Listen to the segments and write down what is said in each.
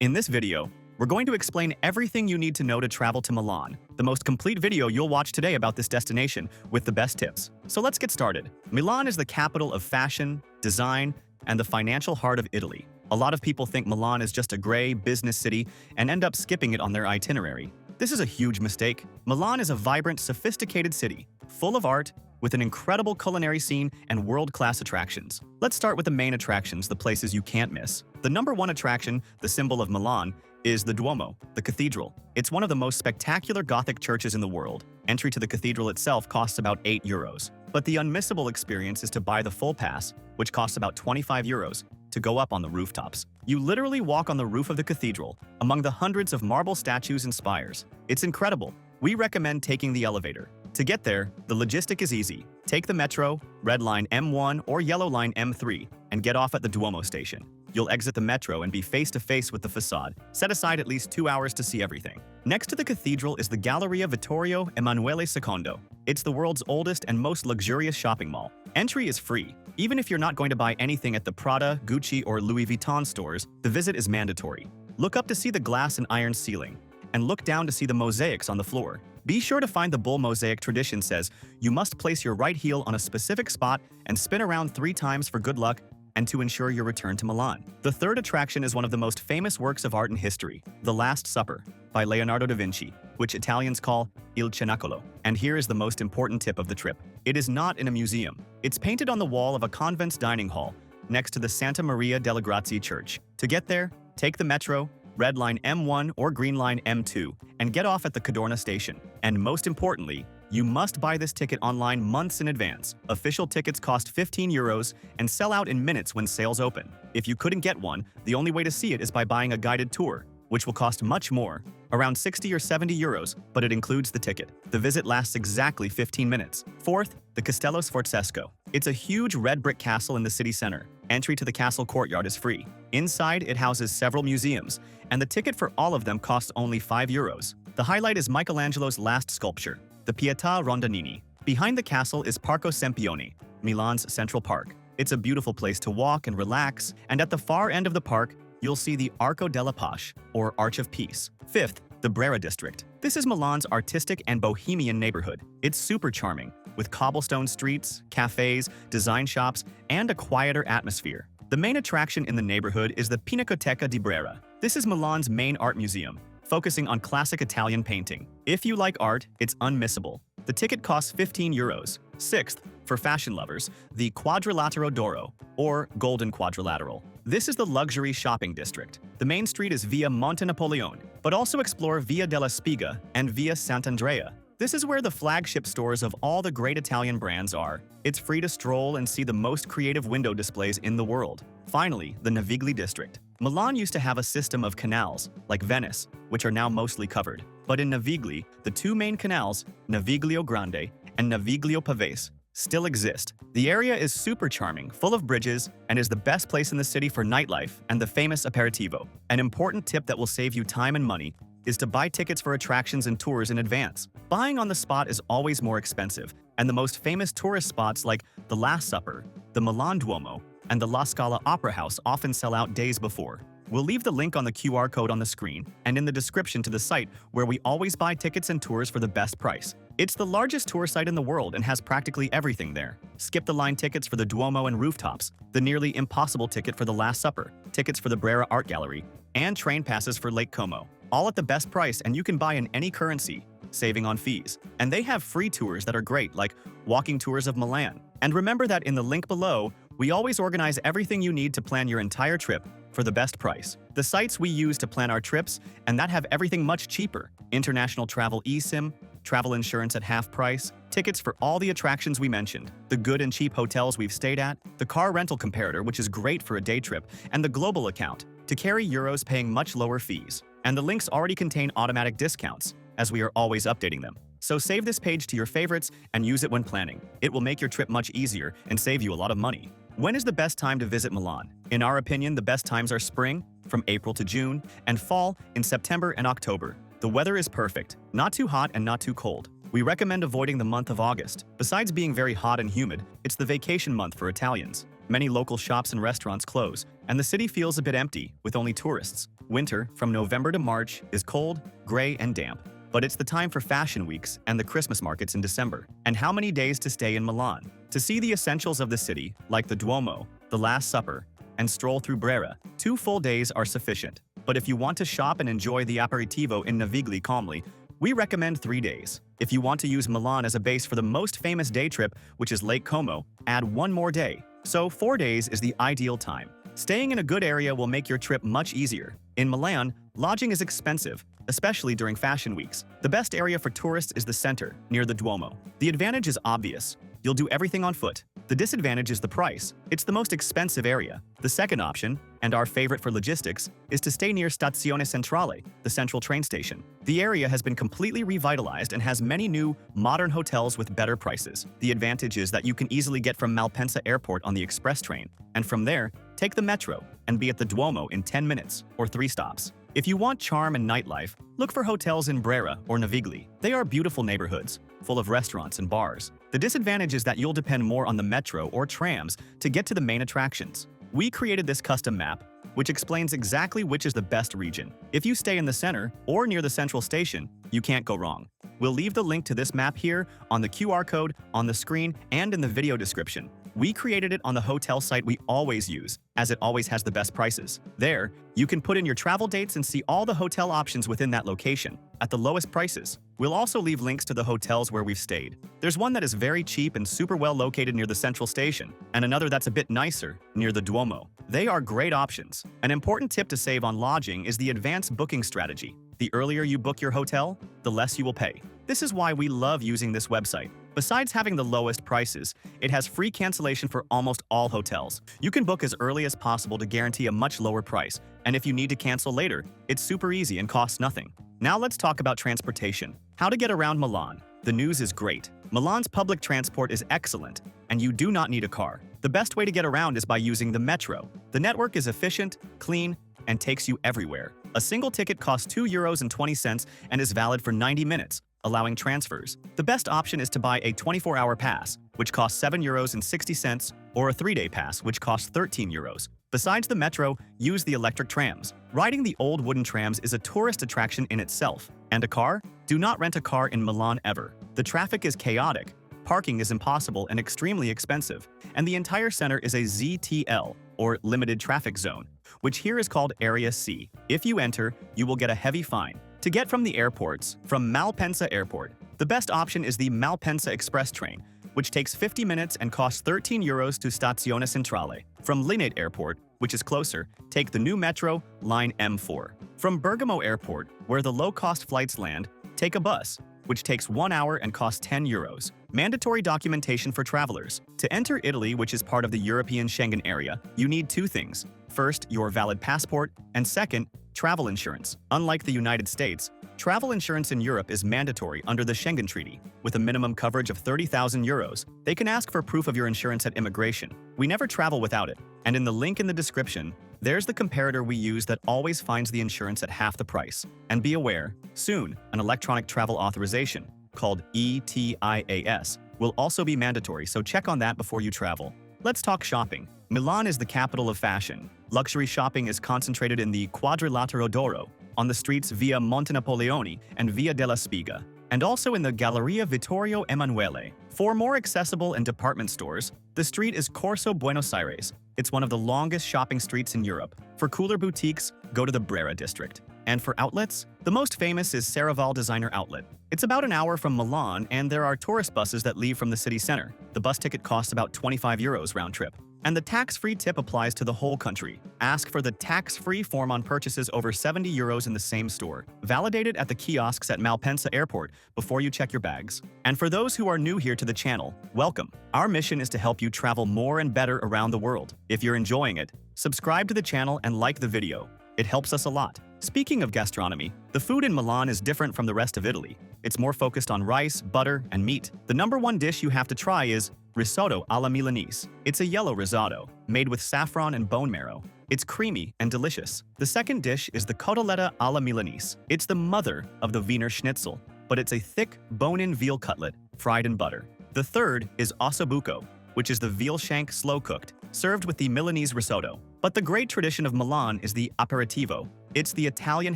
In this video, we're going to explain everything you need to know to travel to Milan, the most complete video you'll watch today about this destination with the best tips. So let's get started. Milan is the capital of fashion, design, and the financial heart of Italy. A lot of people think Milan is just a gray business city and end up skipping it on their itinerary. This is a huge mistake. Milan is a vibrant, sophisticated city, full of art, with an incredible culinary scene and world-class attractions. Let's start with the main attractions, the places you can't miss. The number one attraction, the symbol of Milan, is the Duomo, the cathedral. It's one of the most spectacular Gothic churches in the world. Entry to the cathedral itself costs about €8. But the unmissable experience is to buy the full pass, which costs about €25, to go up on the rooftops. You literally walk on the roof of the cathedral, among the hundreds of marble statues and spires. It's incredible. We recommend taking the elevator. To get there, the logistic is easy. Take the metro, red line M1 or yellow line M3, and get off at the Duomo station. You'll exit the metro and be face-to-face with the facade. Set aside at least 2 hours to see everything. Next to the cathedral is the Galleria Vittorio Emanuele II. It's the world's oldest and most luxurious shopping mall. Entry is free. Even if you're not going to buy anything at the Prada, Gucci, or Louis Vuitton stores, the visit is mandatory. Look up to see the glass and iron ceiling, and look down to see the mosaics on the floor. Be sure to find the bull mosaic. Tradition says you must place your right heel on a specific spot and spin around 3 times for good luck and to ensure your return to Milan. The third attraction is one of the most famous works of art in history, The Last Supper by Leonardo da Vinci, which Italians call Il Cenacolo. And here is the most important tip of the trip. It is not in a museum. It's painted on the wall of a convent's dining hall next to the Santa Maria delle Grazie church. To get there, take the metro, red line M1 or green line M2, and get off at the Cadorna station. And most importantly, you must buy this ticket online months in advance. Official tickets cost €15 and sell out in minutes when sales open. If you couldn't get one, the only way to see it is by buying a guided tour, which will cost much more, around €60 or €70, but it includes the ticket. The visit lasts exactly 15 minutes. Fourth, the Castello Sforzesco. It's a huge red brick castle in the city center. Entry to the castle courtyard is free. Inside, it houses several museums, and the ticket for all of them costs only €5. The highlight is Michelangelo's last sculpture, the Pietà Rondanini. Behind the castle is Parco Sempione, Milan's central park. It's a beautiful place to walk and relax, and at the far end of the park, you'll see the Arco della Pace, or Arch of Peace. Fifth, the Brera district. This is Milan's artistic and bohemian neighborhood. It's super charming, with cobblestone streets, cafes, design shops, and a quieter atmosphere. The main attraction in the neighborhood is the Pinacoteca di Brera. This is Milan's main art museum, focusing on classic Italian painting. If you like art, it's unmissable. The ticket costs €15. Sixth, for fashion lovers, the Quadrilatero d'Oro, or Golden Quadrilateral. This is the luxury shopping district. The main street is Via Monte Napoleone, but also explore Via della Spiga and Via Sant'Andrea. This is where the flagship stores of all the great Italian brands are. It's free to stroll and see the most creative window displays in the world. Finally, the Navigli district. Milan used to have a system of canals, like Venice, which are now mostly covered. But in Navigli, the 2 main canals, Naviglio Grande and Naviglio Pavese, still exist. The area is super charming, full of bridges, and is the best place in the city for nightlife and the famous aperitivo. An important tip that will save you time and money is to buy tickets for attractions and tours in advance. Buying on the spot is always more expensive, and the most famous tourist spots like the Last Supper, the Milan Duomo, and the La Scala Opera House often sell out days before. We'll leave the link on the QR code on the screen and in the description to the site where we always buy tickets and tours for the best price. It's the largest tour site in the world and has practically everything there. Skip the line tickets for the Duomo and rooftops, the nearly impossible ticket for the Last Supper, tickets for the Brera Art Gallery, and train passes for Lake Como. All at the best price, and you can buy in any currency, saving on fees. And they have free tours that are great, like walking tours of Milan. And remember that in the link below, we always organize everything you need to plan your entire trip for the best price. The sites we use to plan our trips, and that have everything much cheaper. International Travel eSIM, travel insurance at half price, tickets for all the attractions we mentioned, the good and cheap hotels we've stayed at, the car rental comparator, which is great for a day trip, and the global account, to carry euros paying much lower fees. And the links already contain automatic discounts, as we are always updating them. So save this page to your favorites and use it when planning. It will make your trip much easier and save you a lot of money. When is the best time to visit Milan? In our opinion, the best times are spring, from April to June, and fall, in September and October. The weather is perfect, not too hot and not too cold. We recommend avoiding the month of August. Besides being very hot and humid, it's the vacation month for Italians. Many local shops and restaurants close, and the city feels a bit empty, with only tourists. Winter, from November to March, is cold, gray, and damp. But it's the time for fashion weeks and the Christmas markets in December. And how many days to stay in Milan? To see the essentials of the city, like the Duomo, the Last Supper, and stroll through Brera, 2 full days are sufficient. But if you want to shop and enjoy the aperitivo in Navigli calmly, we recommend 3 days. If you want to use Milan as a base for the most famous day trip, which is Lake Como, add 1 more day. So 4 days is the ideal time. Staying in a good area will make your trip much easier. In Milan, lodging is expensive, especially during fashion weeks. The best area for tourists is the center, near the Duomo. The advantage is obvious. You'll do everything on foot. The disadvantage is the price. It's the most expensive area. The second option, and our favorite for logistics, is to stay near Stazione Centrale, the central train station. The area has been completely revitalized and has many new, modern hotels with better prices. The advantage is that you can easily get from Malpensa Airport on the express train, and from there, take the metro and be at the Duomo in 10 minutes, or 3 stops. If you want charm and nightlife, look for hotels in Brera or Navigli. They are beautiful neighborhoods, full of restaurants and bars. The disadvantage is that you'll depend more on the metro or trams to get to the main attractions. We created this custom map, which explains exactly which is the best region. If you stay in the center or near the central station, you can't go wrong. We'll leave the link to this map here on the QR code, on the screen, and in the video description. We created it on the hotel site we always use, as it always has the best prices. There, you can put in your travel dates and see all the hotel options within that location, at the lowest prices. We'll also leave links to the hotels where we've stayed. There's one that is very cheap and super well located near the central station, and another that's a bit nicer, near the Duomo. They are great options. An important tip to save on lodging is the advanced booking strategy. The earlier you book your hotel, the less you will pay. This is why we love using this website. Besides having the lowest prices, it has free cancellation for almost all hotels. You can book as early as possible to guarantee a much lower price, and if you need to cancel later, it's super easy and costs nothing. Now let's talk about transportation. How to get around Milan. The news is great. Milan's public transport is excellent, and you do not need a car. The best way to get around is by using the metro. The network is efficient, clean, and takes you everywhere. A single ticket costs €2.20 and is valid for 90 minutes, allowing transfers. The best option is to buy a 24-hour pass, which costs €7.60, or a 3-day pass, which costs €13. Besides the metro, use the electric trams. Riding the old wooden trams is a tourist attraction in itself. And a car? Do not rent a car in Milan ever. The traffic is chaotic, parking is impossible and extremely expensive, and the entire center is a ZTL, or limited traffic zone, which here is called Area C. If you enter, you will get a heavy fine. To get from the airports, from Malpensa Airport, the best option is the Malpensa Express train, which takes 50 minutes and costs €13 to Stazione Centrale. From Linate Airport, which is closer, take the new metro, line M4. From Bergamo Airport, where the low-cost flights land, take a bus, which takes 1 hour and costs €10. Mandatory documentation for travelers. To enter Italy, which is part of the European Schengen area, you need 2 things. First, your valid passport, and second, travel insurance. Unlike the United States, travel insurance in Europe is mandatory under the Schengen Treaty, with a minimum coverage of €30,000. They can ask for proof of your insurance at immigration. We never travel without it, and in the link in the description, there's the comparator we use that always finds the insurance at half the price. And be aware, soon, an electronic travel authorization, called ETIAS, will also be mandatory, so check on that before you travel. Let's talk shopping. Milan is the capital of fashion. Luxury shopping is concentrated in the Quadrilatero d'Oro, on the streets Via Montenapoleone and Via della Spiga, and also in the Galleria Vittorio Emanuele. For more accessible and department stores, the street is Corso Buenos Aires. It's one of the longest shopping streets in Europe. For cooler boutiques, go to the Brera district. And for outlets, the most famous is Serravalle Designer Outlet. It's about an hour from Milan, and there are tourist buses that leave from the city center. The bus ticket costs about €25 round trip. And the tax-free tip applies to the whole country. Ask for the tax-free form on purchases over €70 in the same store. Validate it at the kiosks at Malpensa Airport before you check your bags. And for those who are new here to the channel, welcome. Our mission is to help you travel more and better around the world. If you're enjoying it, subscribe to the channel and like the video. It helps us a lot. Speaking of gastronomy, the food in Milan is different from the rest of Italy. It's more focused on rice, butter, and meat. The #1 dish you have to try is risotto alla Milanese. It's a yellow risotto, made with saffron and bone marrow. It's creamy and delicious. The second dish is the cotoletta alla Milanese. It's the mother of the Wiener Schnitzel, but it's a thick, bone-in veal cutlet, fried in butter. The third is ossobuco, which is the veal shank slow-cooked, served with the Milanese risotto. But the great tradition of Milan is the aperitivo, It's the Italian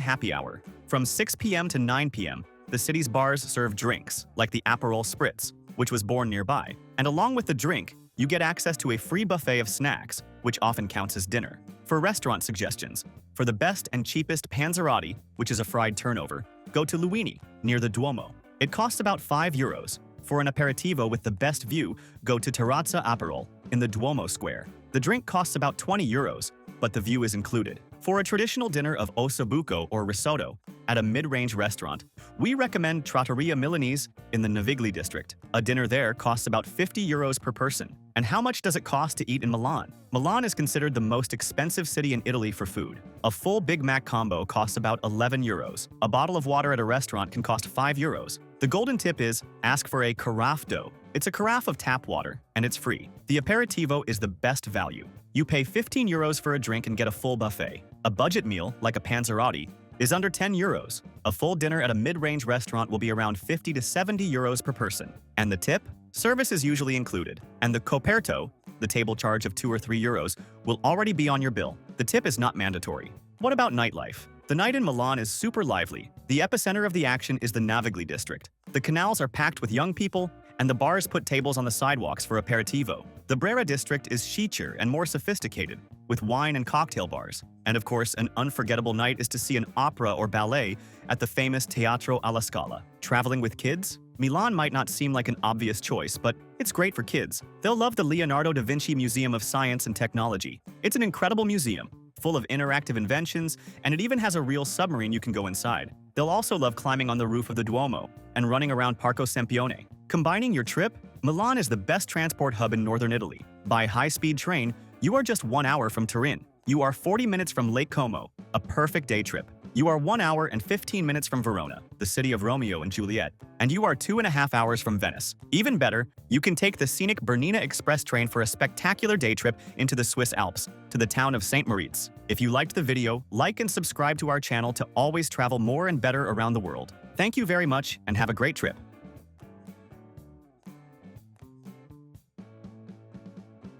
happy hour. From 6 p.m. to 9 p.m., the city's bars serve drinks, like the Aperol Spritz, which was born nearby. And along with the drink, you get access to a free buffet of snacks, which often counts as dinner. For restaurant suggestions, for the best and cheapest panzerotti, which is a fried turnover, go to Luini, near the Duomo. It costs about €5. For an aperitivo with the best view, go to Terrazza Aperol, in the Duomo Square. The drink costs about €20, but the view is included. For a traditional dinner of ossobuco or risotto at a mid-range restaurant, we recommend Trattoria Milanese in the Navigli district. A dinner there costs about €50 per person. And how much does it cost to eat in Milan? Milan is considered the most expensive city in Italy for food. A full Big Mac combo costs about €11. A bottle of water at a restaurant can cost €5. The golden tip is ask for a carafe d'eau. It's a carafe of tap water, and it's free. The aperitivo is the best value. You pay €15 for a drink and get a full buffet. A budget meal, like a panzerotti, is under €10. A full dinner at a mid-range restaurant will be around €50 to €70 per person. And the tip? Service is usually included. And the coperto, the table charge of €2 or €3, will already be on your bill. The tip is not mandatory. What about nightlife? The night in Milan is super lively. The epicenter of the action is the Navigli district. The canals are packed with young people, and the bars put tables on the sidewalks for aperitivo. The Brera district is chicer and more sophisticated, with wine and cocktail bars. And of course, an unforgettable night is to see an opera or ballet at the famous Teatro alla Scala. Traveling with kids? Milan might not seem like an obvious choice, but it's great for kids. They'll love the Leonardo da Vinci Museum of Science and Technology. It's an incredible museum, full of interactive inventions, and it even has a real submarine you can go inside. They'll also love climbing on the roof of the Duomo and running around Parco Sempione. Combining your trip, Milan is the best transport hub in northern Italy. By high-speed train, you are just 1 hour from Turin. You are 40 minutes from Lake Como, a perfect day trip. You are 1 hour and 15 minutes from Verona, the city of Romeo and Juliet. And you are 2.5 hours from Venice. Even better, you can take the scenic Bernina Express train for a spectacular day trip into the Swiss Alps, to the town of St. Moritz. If you liked the video, like and subscribe to our channel to always travel more and better around the world. Thank you very much, and have a great trip.